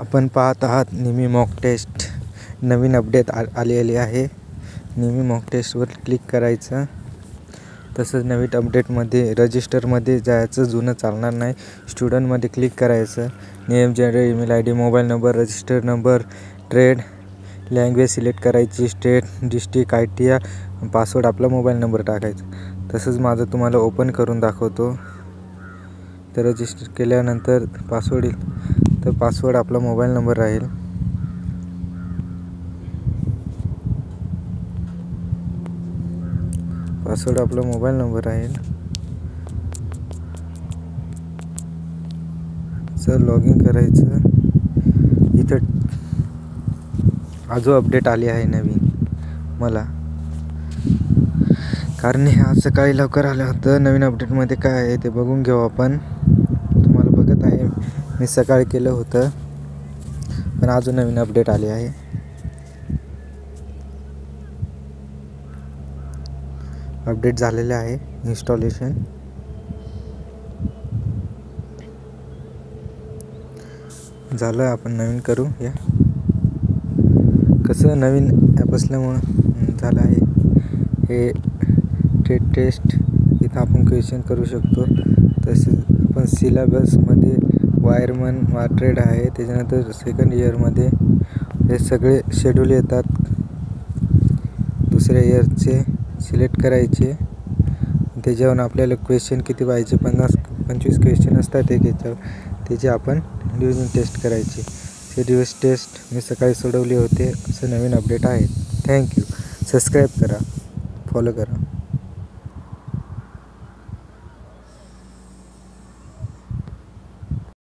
आपण पाहत आहात नेहमी मॉक टेस्ट नवीन अपडेट आलेली आहे। नेहमी मॉक टेस्टवर क्लिक करायचं। तसंच नवीन अपडेटमध्ये रजिस्टरमध्ये जायचं, जुनं चालणार नाही। स्टुडंटमध्ये क्लिक करायचं। Name, gender, email ID, mobile number, register number, trade, language select करायची, स्टेट, डिस्ट्रिक्ट, आयटीया, पासवर्ड आपला मोबाईल नंबर टाकायचा। तसंच माझं तुम्हाला ओपन करून दाखवतो। तर रजिस्टर केल्यानंतर पासवर्ड येईल, तर पासवर्ड आपला मोबाईल नंबर राहील। पासवर्ड आपला मोबाईल नंबर राहील। सर लॉगिन करायचं। इथं आजो अपडेट आली आहे नवीन मला, कारण हे आज सकाळी लवकर आलं होतं। नवीन अपडेटमध्ये काय आहे ते बघून घेऊ आपण। तुम्हाला बघत आहे मी सकाळी केलं होतं, पण अजून नवीन अपडेट आली आहे। अपडेट झालेले आहे इन्स्टॉलेशन। झालं, आपण नवीन करू या। कसं नवीन ॲप असल्यामुळं झालं आहे हे ट्रेड टेस्ट। इथं आपण क्वेश्चन करू शकतो। तसेच आपण सिलेबसमध्ये वायरमन ट्रेड आहे, त्याच्यानंतर सेकंड इयरमध्ये हे सगळे शेड्यूल येतात। दुसऱ्या इयरचे सिलेक्ट करायचे, त्याच्यावरून आपल्याला क्वेश्चन किती पाहिजे, 50-25 क्वेश्चन असतात एक याच्यावर, त्याचे आपण डिव्हिजन टेस्ट करायची। ते डिव्हिजन टेस्ट मी सकाळी सोडवले होते। असं नवीन अपडेट आहे। थँक्यू। सबस्क्राईब करा, फॉलो करा।